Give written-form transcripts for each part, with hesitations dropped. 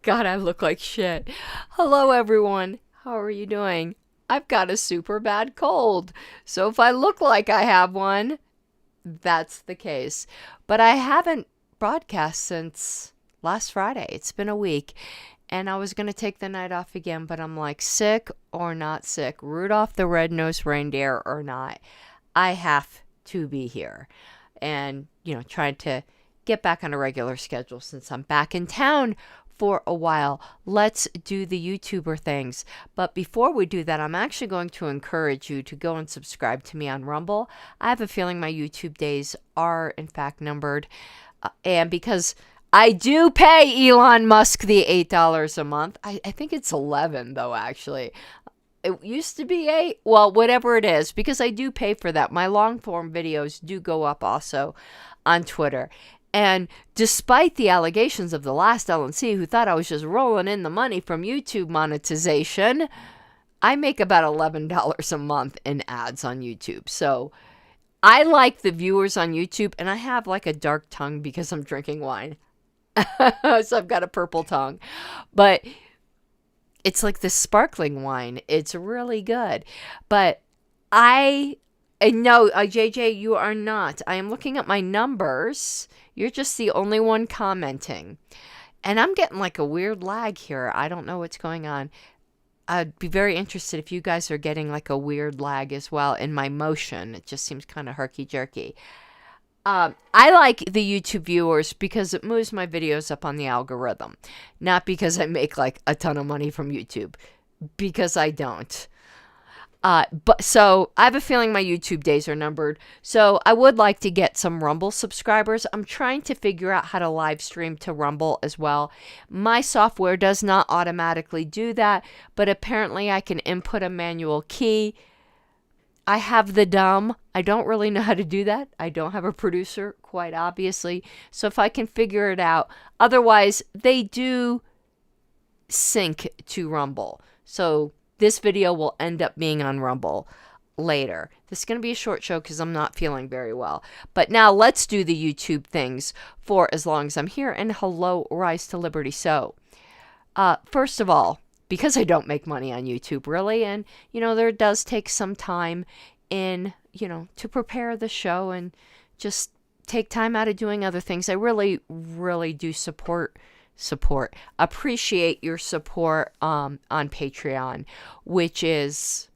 God, I look like shit. Hello, everyone. How are you doing? I've got a super bad cold. So if I look like I have one, that's the case. But I haven't broadcast since last Friday. It's been a week. And I was going to take the night off again, but I'm like, sick or not sick, Rudolph the Red-Nosed Reindeer or not, I have to be here. And, trying to get back on a regular schedule since I'm back in town for a while. Let's do the YouTuber things. But before we do that, I'm actually going to encourage you to go and subscribe to me on Rumble. I have a feeling my YouTube days are, in fact, numbered. And because I do pay Elon Musk the $8 a month. I think it's 11 though, actually. It used to be 8. Well, whatever it is, because I do pay for that. My long form videos do go up also on Twitter. And despite the allegations of the last LNC who thought I was just rolling in the money from YouTube monetization, I make about $11 a month in ads on YouTube. So I like the viewers on YouTube, and I have like a dark tongue because I'm drinking wine. So I've got a purple tongue. But it's like this sparkling wine. It's really good. But no, JJ, you are not. I am looking at my numbers. You're just the only one commenting. And I'm getting like a weird lag here. I don't know what's going on. I'd be very interested if you guys are getting like a weird lag as well in my motion. It just seems kind of herky-jerky. I like the YouTube viewers because it moves my videos up on the algorithm. Not because I make like a ton of money from YouTube. Because I don't. So I have a feeling my YouTube days are numbered. So I would like to get some Rumble subscribers. I'm trying to figure out how to live stream to Rumble as well. My software does not automatically do that, but apparently I can input a manual key. I have the dumb. I don't really know how to do that. I don't have a producer, quite obviously. So if I can figure it out. Otherwise, they do sync to Rumble. So this video will end up being on Rumble later. This is going to be a short show because I'm not feeling very well. But now let's do the YouTube things for as long as I'm here. And hello, Rise to Liberty. So, first of all, because I don't make money on YouTube, really, and, there does take some time to prepare the show and just take time out of doing other things. I really, really do appreciate your support on Patreon, which is,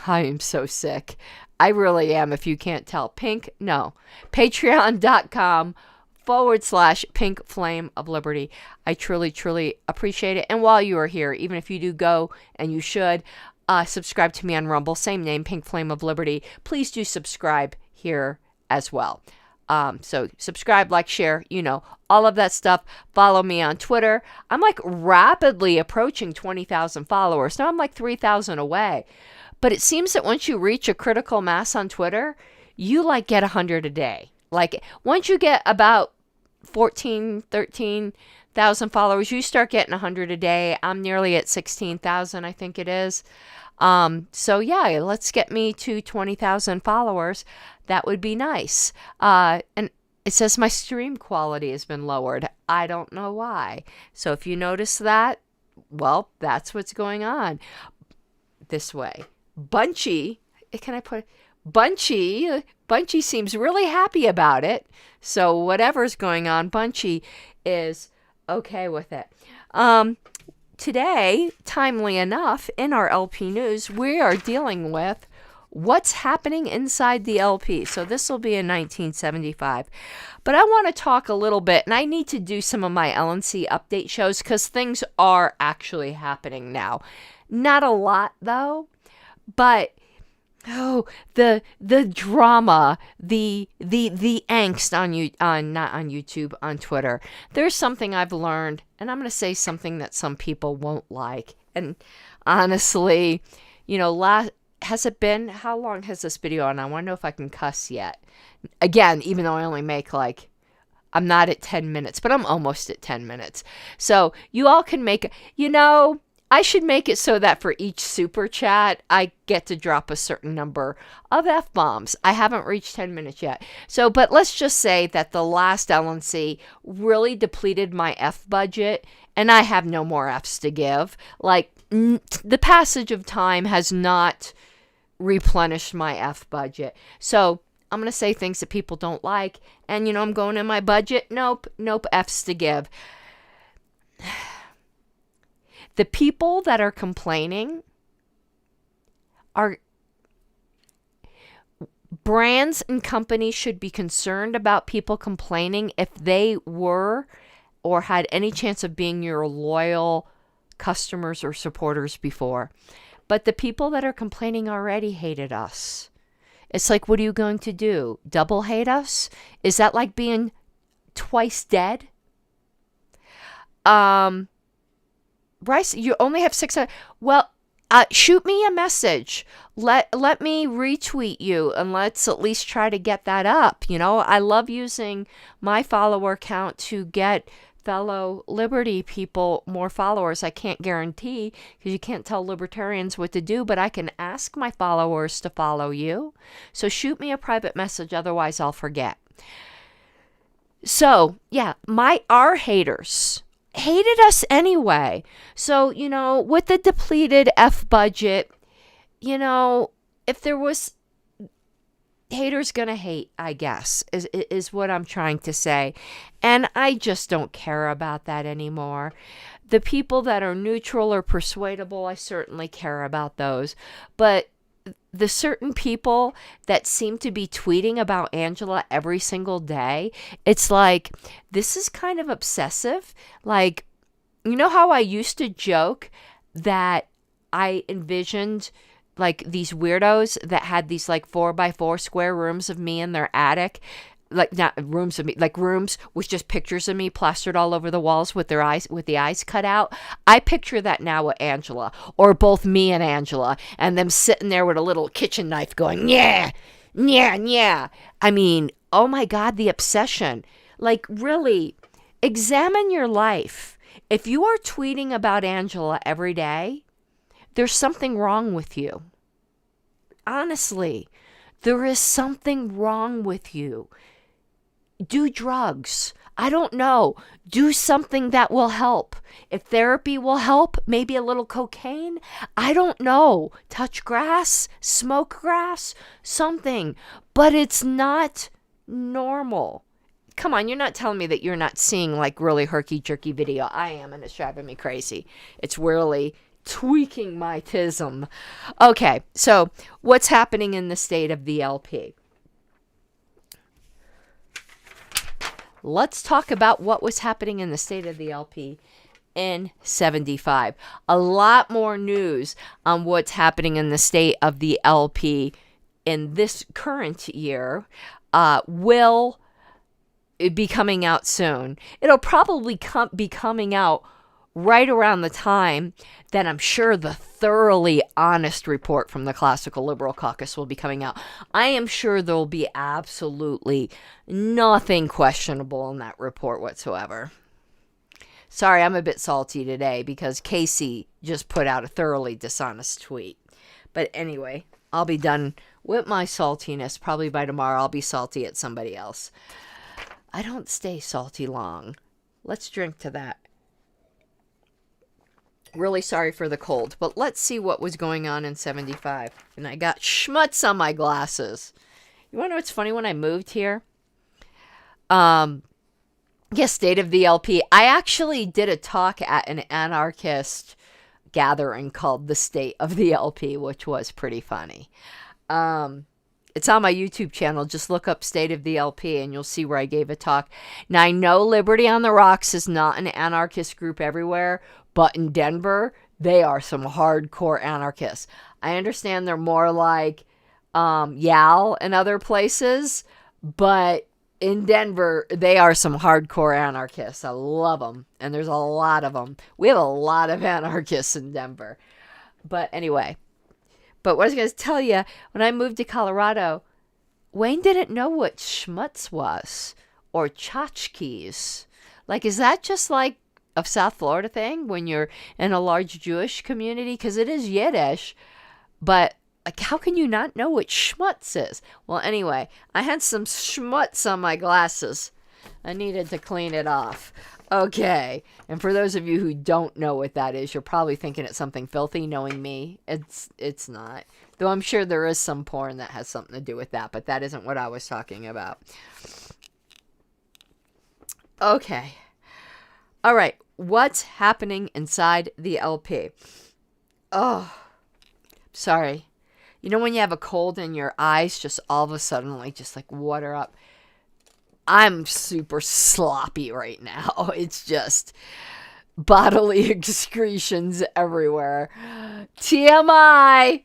I am so sick. I really am, if you can't tell. Patreon.com/Pink Flame of Liberty. I truly, truly appreciate it. And while you are here, even if you do go, and you should, subscribe to me on Rumble, same name, Pink Flame of Liberty. Please do subscribe here as well. So subscribe, like, share, all of that stuff. Follow me on Twitter. I'm like rapidly approaching 20,000 followers. Now I'm like 3,000 away. But it seems that once you reach a critical mass on Twitter, you like get 100 a day. Like once you get about 13,000 followers, you start getting 100 a day. I'm nearly at 16,000, I think it is. So yeah, let's get me to 20,000 followers. That would be nice. And it says my stream quality has been lowered. I don't know why. So if you notice that, well, that's what's going on. This way. Bunchy seems really happy about it. So whatever's going on, Bunchy is okay with it. Today, timely enough, in our LP news, we are dealing with what's happening inside the LP. So this will be in 1975. But I want to talk a little bit, and I need to do some of my LNC update shows because things are actually happening now. Not a lot, though. But the drama, the angst not on YouTube, on Twitter. There's something I've learned, and I'm going to say something that some people won't like. And honestly, has it been, how long has this video on? I want to know if I can cuss yet. Again, even though I only make I'm not at 10 minutes, but I'm almost at 10 minutes. So you all can make, I should make it so that for each super chat, I get to drop a certain number of F-bombs. I haven't reached 10 minutes yet. So, but let's just say that the last LNC really depleted my F budget, and I have no more Fs to give. Like, the passage of time has not replenished my F budget. So, I'm going to say things that people don't like, and I'm going in my budget. Nope, Fs to give. The people that are complaining are brands and companies should be concerned about people complaining if they were or had any chance of being your loyal customers or supporters before. But the people that are complaining already hated us. It's like, what are you going to do? Double hate us? Is that like being twice dead? Bryce, you only have 600. Well, shoot me a message. Let me retweet you, and let's at least try to get that up. I love using my follower count to get fellow Liberty people more followers. I can't guarantee, because you can't tell libertarians what to do, but I can ask my followers to follow you. So shoot me a private message, otherwise I'll forget. So, yeah, our haters hated us anyway. So, with the depleted F budget, if there was haters gonna hate, I guess, is what I'm trying to say. And I just don't care about that anymore. The people that are neutral or persuadable, I certainly care about those. But the certain people that seem to be tweeting about Angela every single day, it's like, this is kind of obsessive. Like, how I used to joke that I envisioned like these weirdos that had these like 4x4 square rooms of me in their attic, like not rooms of me, like rooms with just pictures of me plastered all over the walls with the eyes cut out. I picture that now with Angela, or both me and Angela, and them sitting there with a little kitchen knife going, yeah. I mean, oh my God, the obsession. Like, really, examine your life. If you are tweeting about Angela every day, there's something wrong with you. Honestly, there is something wrong with you. Do drugs. I don't know. Do something that will help. If therapy will help, maybe a little cocaine. I don't know. Touch grass, smoke grass, something. But it's not normal. Come on, you're not telling me that you're not seeing like really herky-jerky video. I am, and it's driving me crazy. It's really tweaking my tism. Okay, so what's happening in the state of the LP? Let's talk about what was happening in the state of the LP in 75. A lot more news on what's happening in the state of the LP in this current year will be coming out soon. It'll probably be coming out right around the time that I'm sure the thoroughly honest report from the Classical Liberal Caucus will be coming out. I am sure there'll be absolutely nothing questionable in that report whatsoever. Sorry, I'm a bit salty today because Casey just put out a thoroughly dishonest tweet. But anyway, I'll be done with my saltiness. Probably by tomorrow I'll be salty at somebody else. I don't stay salty long. Let's drink to that. Really sorry for the cold, but let's see what was going on in 75. And I got schmutz on my glasses. You want to know what's funny? When I moved here, State of the LP, I actually did a talk at an anarchist gathering called the State of the LP, which was pretty funny. It's on my YouTube channel. Just look up State of the LP and you'll see where I gave a talk. Now, I know Liberty on the Rocks is not an anarchist group everywhere, but in Denver, they are some hardcore anarchists. I understand they're more like YAL and other places, but in Denver, they are some hardcore anarchists. I love them, and there's a lot of them. We have a lot of anarchists in Denver. But anyway, but what I was going to tell you, when I moved to Colorado, Wayne didn't know what schmutz was or tchotchkes. Like, is that just like of South Florida thing when you're in a large Jewish community? Because it is Yiddish, but like, how can you not know what schmutz is? Well, anyway, I had some schmutz on my glasses. I needed to clean it off. Okay, and for those of you who don't know what that is, you're probably thinking it's something filthy, knowing me. It's not. Though I'm sure there is some porn that has something to do with that, but that isn't what I was talking about. Okay. All right, what's happening inside the LP? Oh, sorry. You know when you have a cold and your eyes just all of a sudden just like water up? I'm super sloppy right now. It's just bodily excretions everywhere. TMI!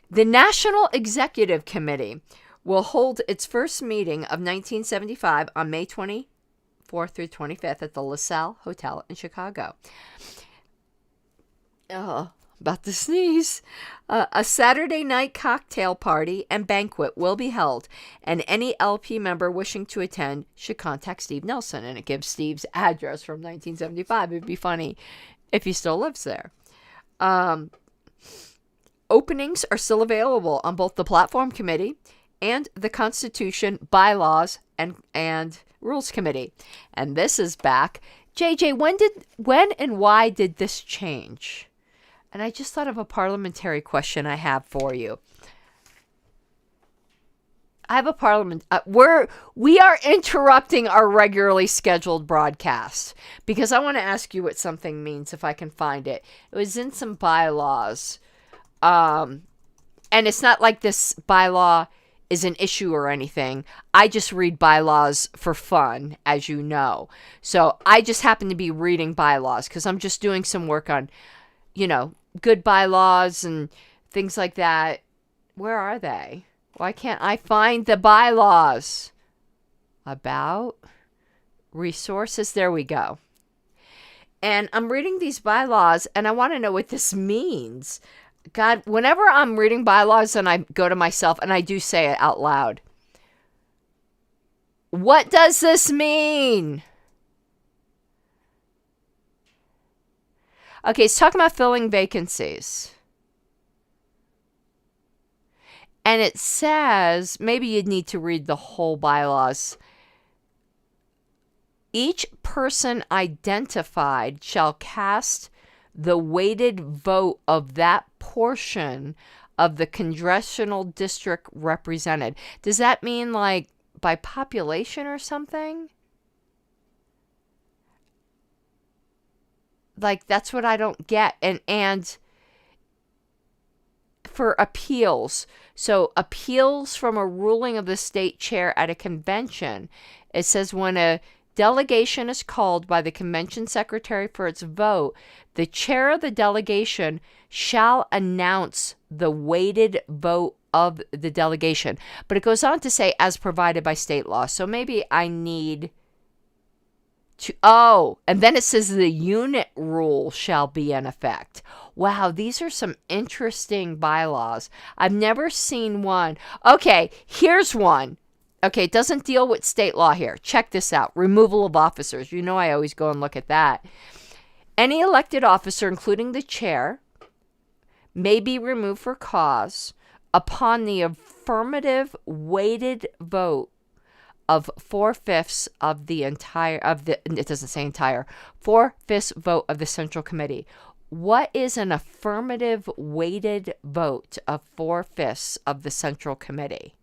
The National Executive Committee will hold its first meeting of 1975 on May 24th through 25th at the LaSalle Hotel in Chicago. Oh, about to sneeze. A Saturday night cocktail party and banquet will be held, and any LP member wishing to attend should contact Steve Nelson. And it gives Steve's address from 1975. It'd be funny if he still lives there. Openings are still available on both the Platform Committee and the Constitution, Bylaws, and Rules Committee. And this is back. JJ, when and why did this change? And I just thought of a parliamentary question I have for you. I have a we are interrupting our regularly scheduled broadcast because I want to ask you what something means if I can find it. It was in some bylaws. And it's not like this bylaw is an issue or anything. I just read bylaws for fun, as you know. So I just happen to be reading bylaws because I'm just doing some work on, good bylaws and things like that. Where are they? Why can't I find the bylaws? About resources. There we go. And I'm reading these bylaws and I want to know what this means. God, whenever I'm reading bylaws and I go to myself and I do say it out loud, what does this mean? Okay, it's talking about filling vacancies. And it says, maybe you'd need to read the whole bylaws. Each person identified shall cast the weighted vote of that portion of the congressional district represented. Does that mean like by population or something? Like, that's what I don't get. And for appeals, so appeals from a ruling of the state chair at a convention, it says when a delegation is called by the convention secretary for its vote, the chair of the delegation shall announce the weighted vote of the delegation. But it goes on to say, as provided by state law. So maybe I need and then it says the unit rule shall be in effect. Wow, these are some interesting bylaws. I've never seen one. Okay, here's one. Okay, it doesn't deal with state law here. Check this out. Removal of officers. You know I always go and look at that. Any elected officer, including the chair, may be removed for cause upon the affirmative weighted vote of 4/5 of the it doesn't say entire, 4/5 vote of the Central Committee. What is an affirmative weighted vote of 4/5 of the Central Committee?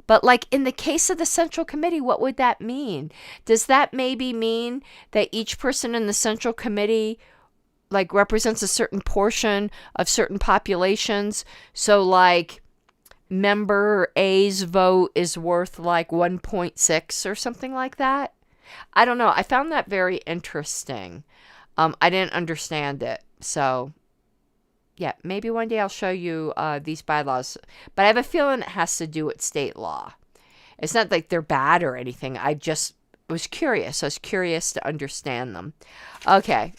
But like in the case of the Central Committee, what would that mean? Does that maybe mean that each person in the Central Committee like represents a certain portion of certain populations? So like member A's vote is worth like 1.6 or something like that. I don't know. I found that very interesting. I didn't understand it. So yeah, maybe one day I'll show you these bylaws. But I have a feeling it has to do with state law. It's not like they're bad or anything. I just was curious. I was curious to understand them. Okay.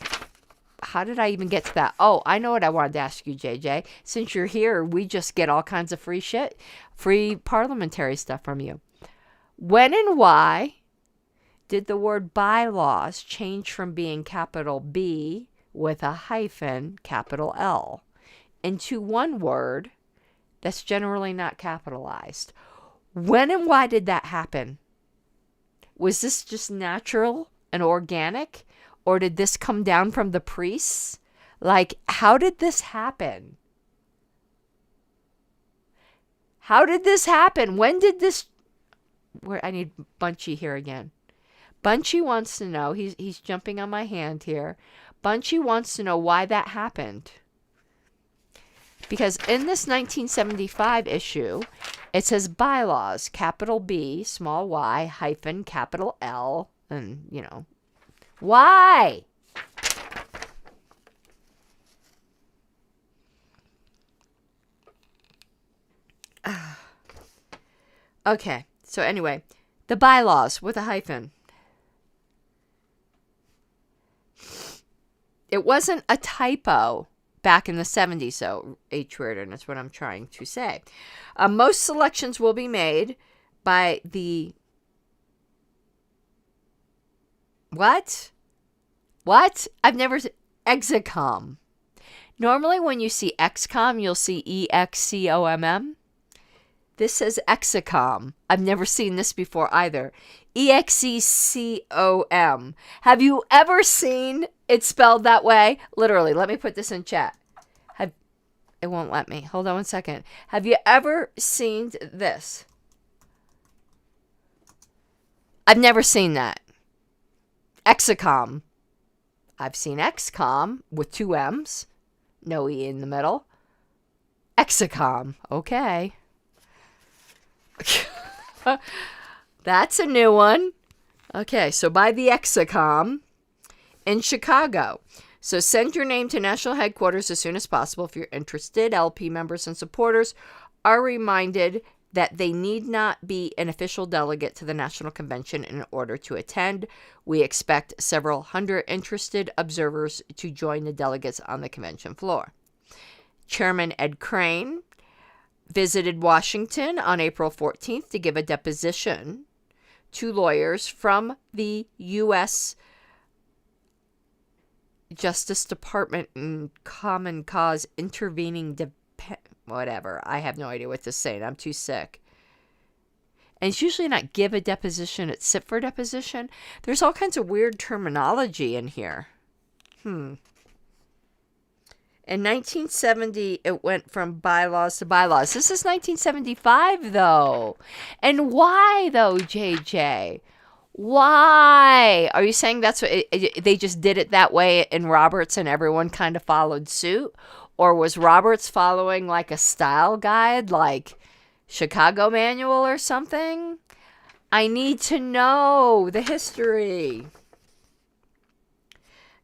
How did I even get to that? Oh, I know what I wanted to ask you, JJ. Since you're here, we just get all kinds of free shit, free parliamentary stuff from you. When and why did the word bylaws change from being capital B with a hyphen, capital L, into one word that's generally not capitalized? When and why did that happen? Was this just natural and organic? Or did this come down from the priests? Like, how did this happen? How did this happen? When did this... I need Bunchy here again. Bunchy wants to know. He's jumping on my hand here. Bunchy wants to know why that happened. Because in this 1975 issue, it says bylaws, capital B, small y, hyphen, capital L, and, you know, why? Okay, so anyway, the bylaws with a hyphen. It wasn't a typo back in the 70s, so H-word, and that's what I'm trying to say. Most selections will be made by the... What? I've never... Exicom. Normally when you see XCOM, you'll see EXCOMM. This says Exicom. I've never seen this before either. EXECOM. Have you ever seen it spelled that way? Literally, let me put this in chat. It won't let me. Hold on one second. Have you ever seen this? I've never seen that. Exicom. I've seen XCOM with 2 M's. No E in the middle. Exicom. Okay. That's a new one. Okay, so by the Exicom in Chicago. So send your name to national headquarters as soon as possible if you're interested. LP members and supporters are reminded that they need not be an official delegate to the National Convention in order to attend. We expect several hundred interested observers to join the delegates on the convention floor. Chairman Ed Crane visited Washington on April 14th to give a deposition to lawyers from the U.S. Justice Department and Common Cause intervening whatever. I have no idea what to say. I'm too sick. And it's usually not give a deposition, it's sit for deposition. There's all kinds of weird terminology in here. In 1970, it went from bylaws to bylaws. This is 1975, though. And why, though, JJ? Why? Are you saying that's what they just did it that way in Roberts and everyone kind of followed suit? Or was Roberts following like a style guide, like Chicago Manual or something? I need to know the history.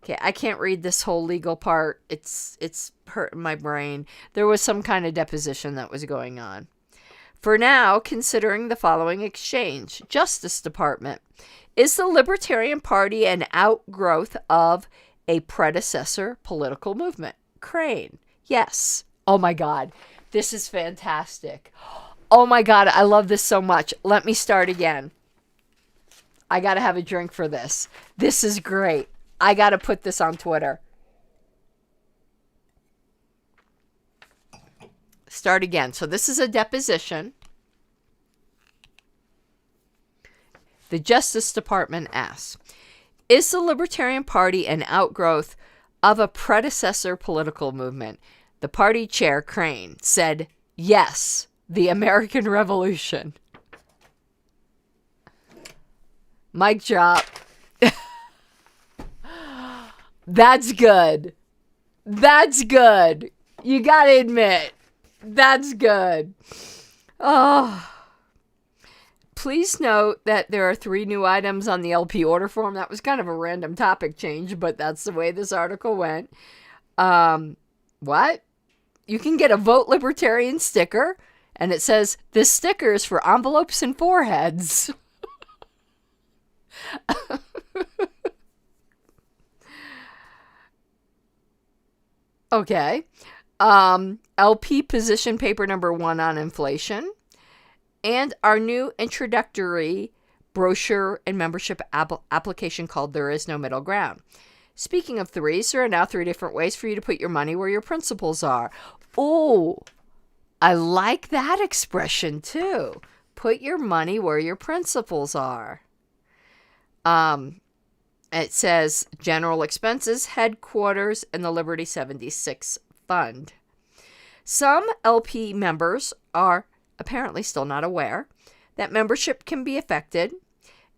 Okay, I can't read this whole legal part. It's hurting my brain. There was some kind of deposition that was going on. For now, considering the following exchange. Justice Department. Is the Libertarian Party an outgrowth of a predecessor political movement? Crane. Yes. Oh my God. This is fantastic. Oh my God. I love this so much. Let me start again. I got to have a drink for this. This is great. I got to put this on Twitter. Start again. So this is a deposition. The Justice Department asks, is the Libertarian Party an outgrowth of a predecessor political movement? The party chair, Crane, said, yes, the American Revolution. Mic drop. That's good. That's good. You gotta admit, that's good. Oh. Please note that there are 3 new items on the LP order form. That was kind of a random topic change, but that's the way this article went. What? You can get a Vote Libertarian sticker, and it says, this sticker is for envelopes and foreheads. Okay. LP position paper number 1 on inflation. And our new introductory brochure and membership application called There Is No Middle Ground. Speaking of threes, there are now 3 different ways for you to put your money where your principles are. Oh, I like that expression too. Put your money where your principles are. It says general expenses, headquarters, and the Liberty 76 Fund. Some LP members are apparently still not aware that membership can be affected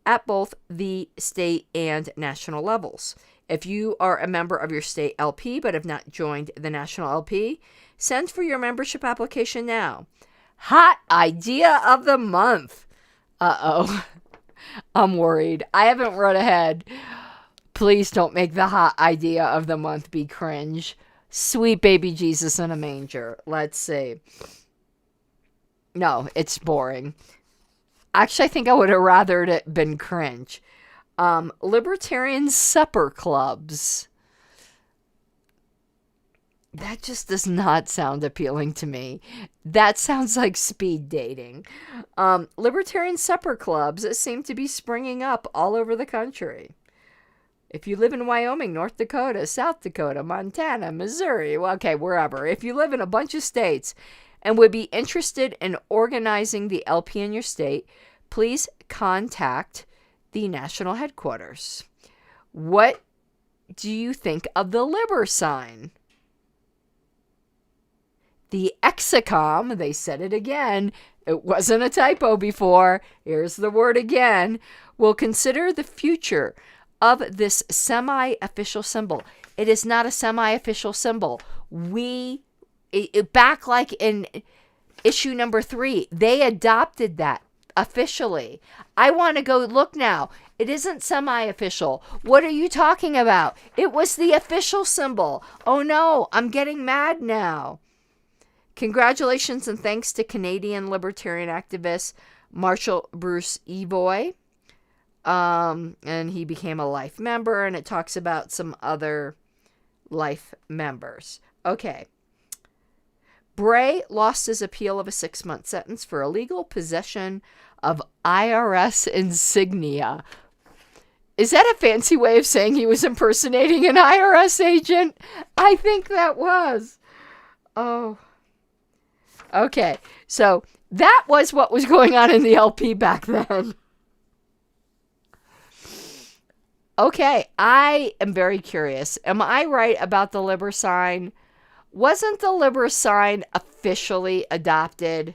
at both the state and national levels. If you are a member of your state LP but have not joined the national LP, send for your membership application now. Hot idea of the month. Uh-oh. I'm worried. I haven't read ahead. Please don't make the hot idea of the month be cringe. Sweet baby Jesus in a manger. Let's see. No, it's boring. Actually, I think I would have rather it been cringe. Libertarian supper clubs. That just does not sound appealing to me. That sounds like speed dating. Libertarian supper clubs seem to be springing up all over the country. If you live in Wyoming, North Dakota, South Dakota, Montana, Missouri, well, okay, wherever. If you live in a bunch of states and would be interested in organizing the LP in your state, please contact the national headquarters. What do you think of the Liber sign? The Exicom, they said it again, it wasn't a typo before, here's the word again, will consider the future of this semi-official symbol. It is not a semi-official symbol. Back like in issue number 3, they adopted that officially. I want to go look now. It isn't semi-official. What are you talking about? It was the official symbol. Oh no, I'm getting mad now. Congratulations and thanks to Canadian libertarian activist Marshall Bruce Evoy. And he became a life member, and it talks about some other life members. Okay. Bray lost his appeal of a 6-month sentence for illegal possession of IRS insignia. Is that a fancy way of saying he was impersonating an IRS agent? I think that was. Oh. Okay. So that was what was going on in the LP back then. Okay, I am very curious. Am I right about the Liber sign? Wasn't the Liber sign officially adopted?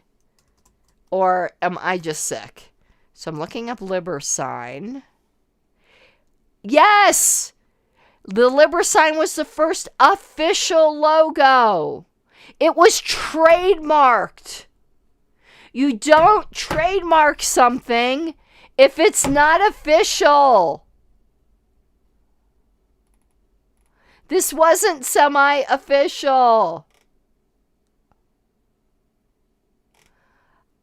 Or am I just sick? So I'm looking up Liber sign. Yes! The Liber sign was the first official logo. It was trademarked. You don't trademark something if it's not official. This wasn't semi-official.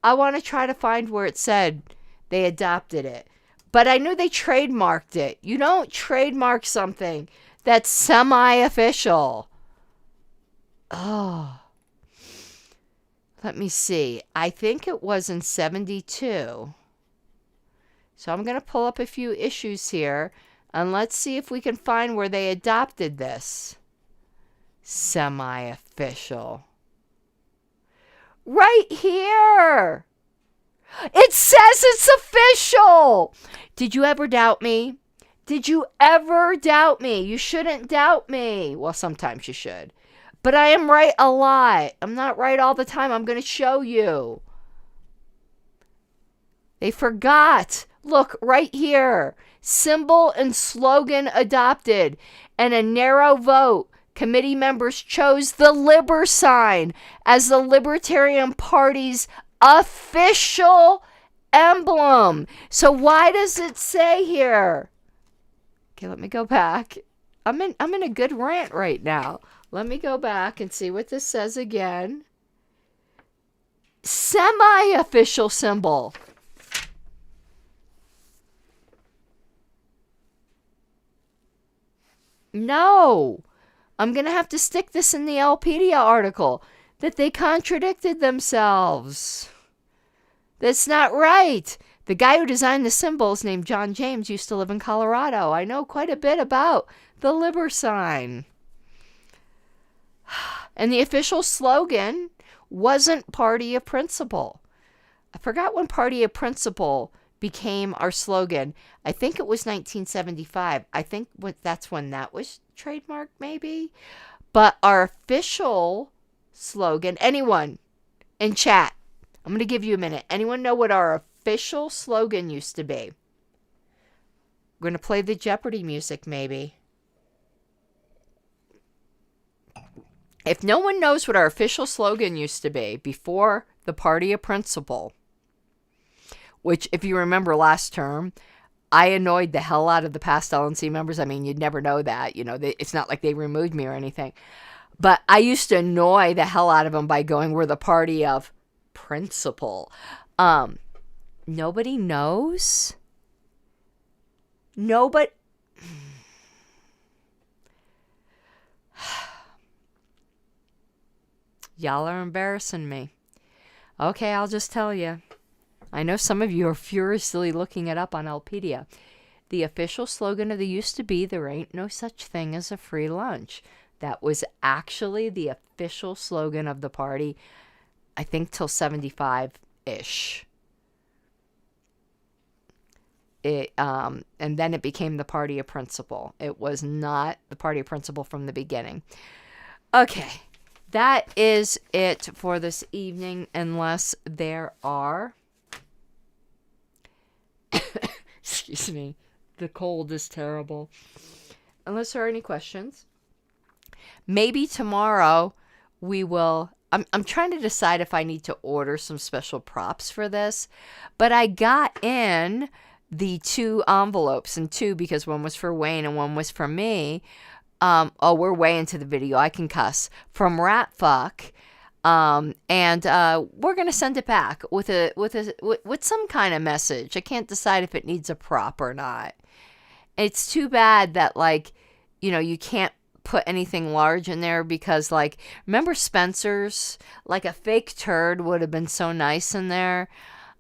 I want to try to find where it said they adopted it. But I knew they trademarked it. You don't trademark something that's semi-official. Oh. Let me see. I think it was in 72. So I'm going to pull up a few issues here. And let's see if we can find where they adopted this. Semi-official. Right here. It says it's official. Did you ever doubt me? Did you ever doubt me? You shouldn't doubt me. Well, sometimes you should. But I am right a lot. I'm not right all the time. I'm going to show you. They forgot. Look, right here. Symbol and slogan adopted. And a narrow vote. Committee members chose the Liber sign as the Libertarian Party's official emblem. So why does it say here? Okay, let me go back. I'm in a good rant right now. Let me go back and see what this says again. Semi-official symbol. No. I'm going to have to stick this in the Lpedia article. That they contradicted themselves. That's not right. The guy who designed the symbols, named John James, used to live in Colorado. I know quite a bit about the Liber sign. And the official slogan wasn't Party of Principle. I forgot when Party of Principle became our slogan. I think it was 1975. I think that's when that was trademarked, maybe. But our official slogan, anyone in chat, I'm going to give you a minute. Anyone know what our official slogan used to be? We're going to play the Jeopardy music, maybe. If no one knows what our official slogan used to be before the Party of Principle, which, if you remember last term, I annoyed the hell out of the past LNC members. I mean, you'd never know that. You know, it's not like they removed me or anything. But I used to annoy the hell out of them by going, we're the Party of Principle. Nobody knows? Nobody... Y'all are embarrassing me. Okay, I'll just tell you. I know some of you are furiously looking it up on Elpedia. The official slogan of the used to be, there ain't no such thing as a free lunch. That was actually the official slogan of the party, I think till 75-ish. And then it became the Party of Principle. It was not the Party of Principle from the beginning. Okay. That is it for this evening, unless there are... Excuse me. The cold is terrible. Unless there are any questions. Maybe tomorrow we will... I'm trying to decide if I need to order some special props for this. But I got in the 2 envelopes, and 2 because one was for Wayne and one was for me. Oh, we're way into the video. I can cuss. From Ratfuck. And we're going to send it back with some kind of message. I can't decide if it needs a prop or not. It's too bad that, like, you know, you can't put anything large in there because, like, remember Spencer's? Like, a fake turd would have been so nice in there.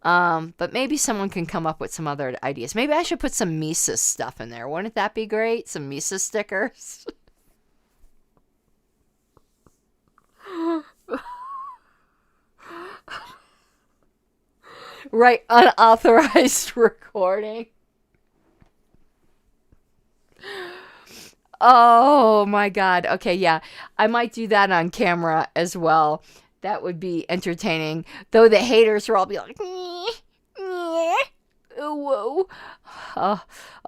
But maybe someone can come up with some other ideas. Maybe I should put some Mises stuff in there. Wouldn't that be great? Some Mises stickers. Right, unauthorized recording. Oh my God. Okay, yeah. I might do that on camera as well. That would be entertaining. Though the haters will all be like, whoa.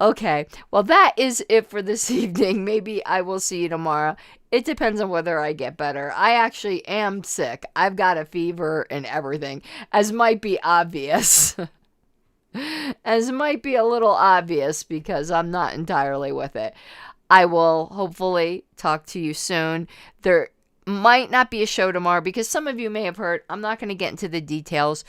Okay. Well, that is it for this evening. Maybe I will see you tomorrow. It depends on whether I get better. I actually am sick. I've got a fever and everything, as might be obvious. As might be a little obvious because I'm not entirely with it. I will hopefully talk to you soon. There might not be a show tomorrow because some of you may have heard. I'm not going to get into the details.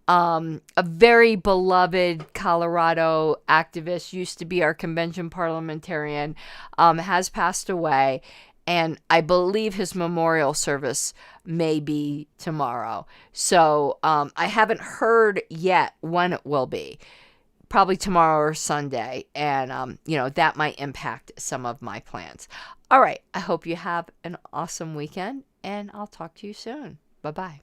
A very beloved Colorado activist, used to be our convention parliamentarian, has passed away. And I believe his memorial service may be tomorrow. So I haven't heard yet when it will be. Probably tomorrow or Sunday. And, you know, that might impact some of my plans. All right. I hope you have an awesome weekend. And I'll talk to you soon. Bye-bye.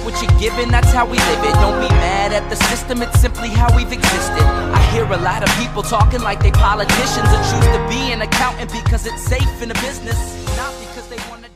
What you're given, that's how we live it. Don't be mad at the system, it's simply how we've existed. I hear a lot of people talking like they politicians and choose to be an accountant because it's safe in the business, not because they want to